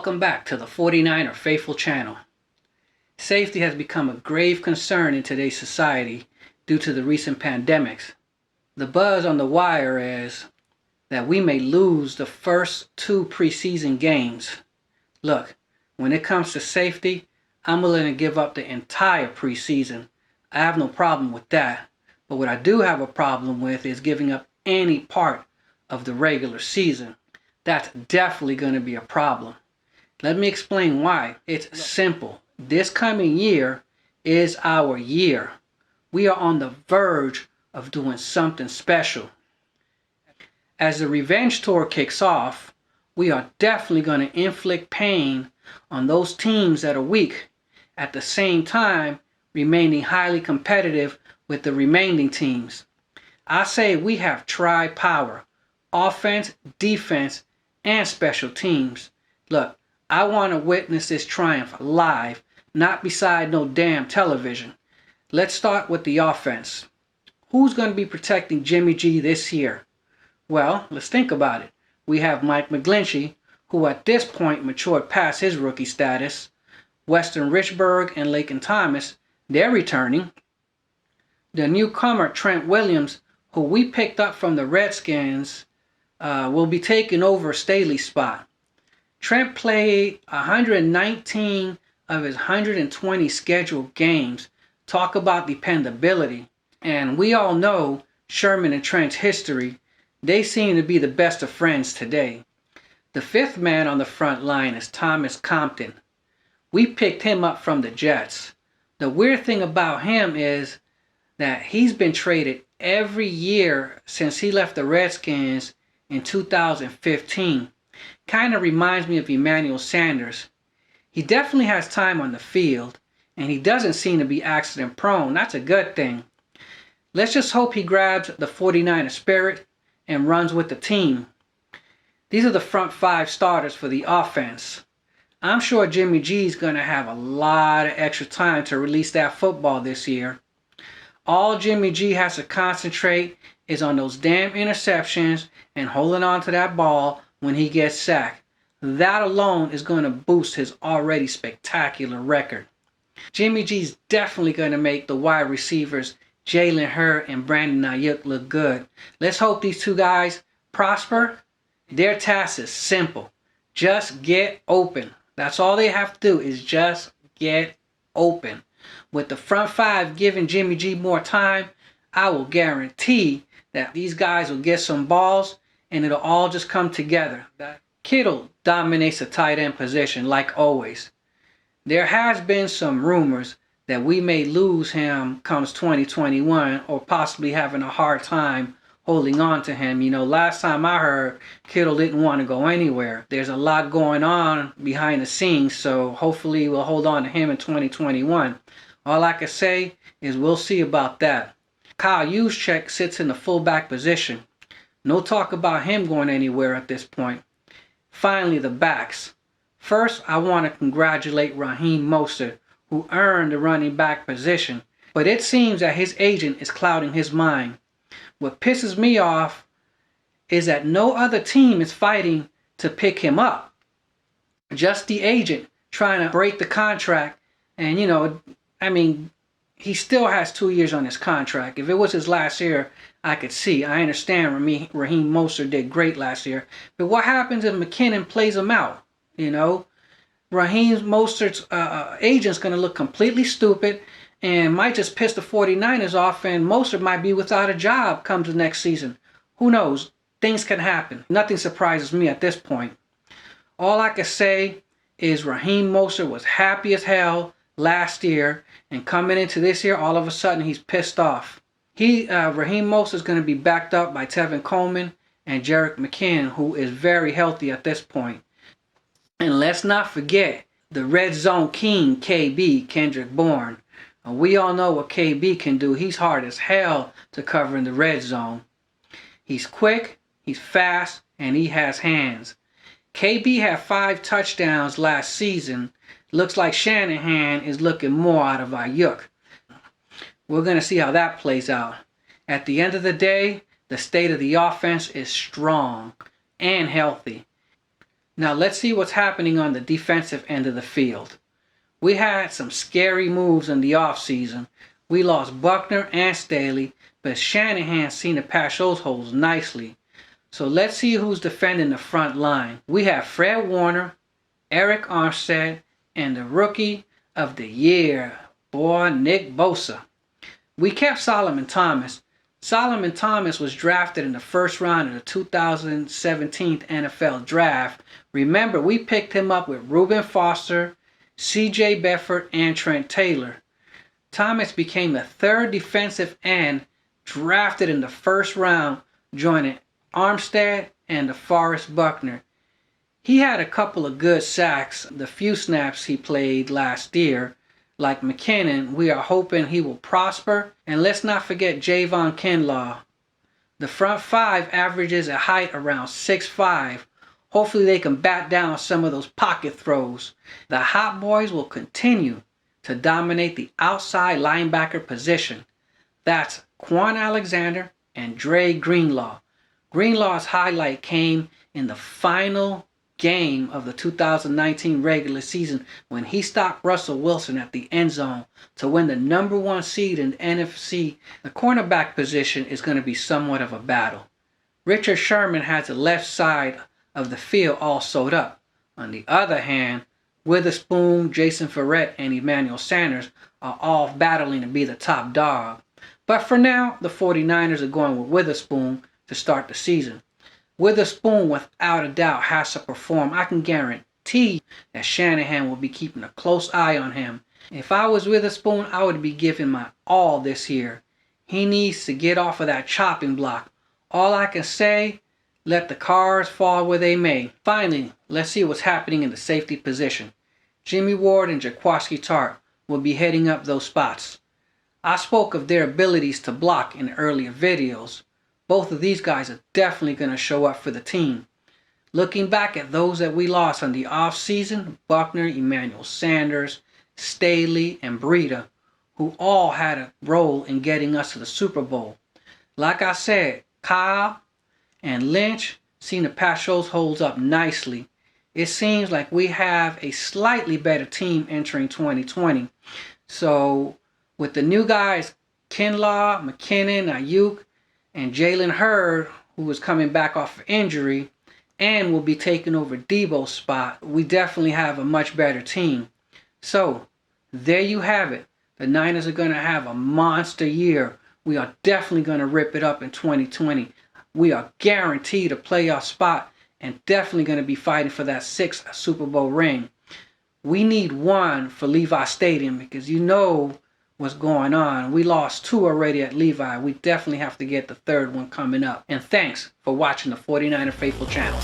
Welcome back to the 49er Faithful channel. Safety has become a grave concern in today's society due to the recent pandemics. The buzz on the wire is that we may lose the first 2 preseason games. Look, when it comes to safety, I'm willing to give up the entire preseason. I have no problem with that. But what I do have a problem with is giving up any part of the regular season. That's definitely going to be a problem. Let me explain why. It's simple. This coming year is our year. We are on the verge of doing something special. As the revenge tour kicks off, we are definitely going to inflict pain on those teams that are weak, at the same time remaining highly competitive with the remaining teams. I say we have tried power, offense, defense, and special teams. Look, I want to witness this triumph live, not beside no damn television. Let's start with the offense. Who's going to be protecting Jimmy G this year? Well, let's think about it. We have Mike McGlinchey, who at this point matured past his rookie status. Weston Richburg and Lakin Thomas, they're returning. The newcomer Trent Williams, who we picked up from the Redskins, will be taking over Staley's spot. Trent played 119 of his 120 scheduled games. Talk about dependability. And we all know Sherman and Trent's history. They seem to be the best of friends today. The 5th man on the front line is Thomas Compton. We picked him up from the Jets. The weird thing about him is that he's been traded every year since he left the Redskins in 2015. Kind of reminds me of Emmanuel Sanders. He definitely has time on the field, and he doesn't seem to be accident prone. That's a good thing. Let's just hope he grabs the 49er spirit and runs with the team. These are the front 5 starters for the offense. I'm sure Jimmy G's going to have a lot of extra time to release that football this year. All Jimmy G has to concentrate is on those damn interceptions and holding on to that ball when he gets sacked. That alone is going to boost his already spectacular record. Jimmy G's definitely going to make the wide receivers Jalen Hurd and Brandon Ayuk look good. Let's hope these 2 guys prosper. Their task is simple. Just get open. That's all they have to do is just get open. With the front 5 giving Jimmy G more time, I will guarantee that these guys will get some balls and it'll all just come together. Kittle dominates the tight end position like always. There has been some rumors that we may lose him comes 2021 or possibly having a hard time holding on to him. You know, last time I heard, Kittle didn't want to go anywhere. There's a lot going on behind the scenes, so hopefully we'll hold on to him in 2021. All I can say is we'll see about that. Kyle Juszczyk sits in the fullback position. No talk about him going anywhere at this point. Finally, the backs. First, I want to congratulate Raheem Mostert, who earned the running back position, but it seems that his agent is clouding his mind. What pisses me off is that no other team is fighting to pick him up. Just the agent trying to break the contract. And, you know, I mean, he still has 2 years on his contract. If it was his last year, I could see. I understand Raheem Mostert did great last year. But what happens if McKinnon plays him out? You know, Raheem Mostert's agent's going to look completely stupid and might just piss the 49ers off, and Mostert might be without a job comes the next season. Who knows? Things can happen. Nothing surprises me at this point. All I can say is Raheem Mostert was happy as hell last year, and coming into this year, all of a sudden he's pissed off. Raheem Mostert is going to be backed up by Tevin Coleman and Jerick McKinnon, who is very healthy at this point. And let's not forget the red zone king, KB, Kendrick Bourne. We all know what KB can do. He's hard as hell to cover in the red zone. He's quick, he's fast, and he has hands. KB had 5 touchdowns last season. Looks like Shanahan is looking more out of Ayuk. We're going to see how that plays out. At the end of the day, the state of the offense is strong and healthy. Now let's see what's happening on the defensive end of the field. We had some scary moves in the offseason. We lost Buckner and Staley, but Shanahan seemed to patch those holes nicely. So let's see who's defending the front line. We have Fred Warner, Eric Armstead, and the Rookie of the Year, Nick Bosa. We kept Solomon Thomas. Solomon Thomas was drafted in the first round of the 2017 NFL Draft. Remember, we picked him up with Reuben Foster, C.J. Beathard, and Trent Taylor. Thomas became the third defensive end drafted in the first round, joining Armstead and DeForest Buckner. He had a couple of good sacks the few snaps he played last year. Like McKinnon, we are hoping he will prosper. And let's not forget Javon Kinlaw. The front five averages a height around 6'5". Hopefully they can bat down some of those pocket throws. The Hot Boys will continue to dominate the outside linebacker position. That's Quan Alexander and Dre Greenlaw. Greenlaw's highlight came in the final game of the 2019 regular season when he stopped Russell Wilson at the end zone to win the number one seed in the NFC. The cornerback position is going to be somewhat of a battle. Richard Sherman has the left side of the field all sewed up. On the other hand, Witherspoon, Jason Verrett, and Emmanuel Sanders are all battling to be the top dog. But for now, the 49ers are going with Witherspoon to start the season. Witherspoon, without a doubt, has to perform. I can guarantee that Shanahan will be keeping a close eye on him. If I was Witherspoon, I would be giving my all this year. He needs to get off of that chopping block. All I can say, let the cards fall where they may. Finally, let's see what's happening in the safety position. Jimmy Ward and Jaquiski Tartt will be heading up those spots. I spoke of their abilities to block in earlier videos. Both of these guys are definitely going to show up for the team. Looking back at those that we lost on the offseason, Buckner, Emmanuel Sanders, Staley, and Breida, who all had a role in getting us to the Super Bowl. Like I said, Kyle and Lynch seem to patch those holes up nicely. It seems like we have a slightly better team entering 2020. So with the new guys, Kinlaw, McKinnon, Ayuk, and Jalen Hurd, who is coming back off of injury and will be taking over Debo's spot, we definitely have a much better team. So there you have it. The Niners are going to have a monster year. We are definitely going to rip it up in 2020. We are guaranteed a playoff spot and definitely going to be fighting for that 6th Super Bowl ring. We need one for Levi Stadium because you know what's going on. We lost 2 already at Levi. We definitely have to get the 3rd one coming up. And thanks for watching the 49er Faithful channel.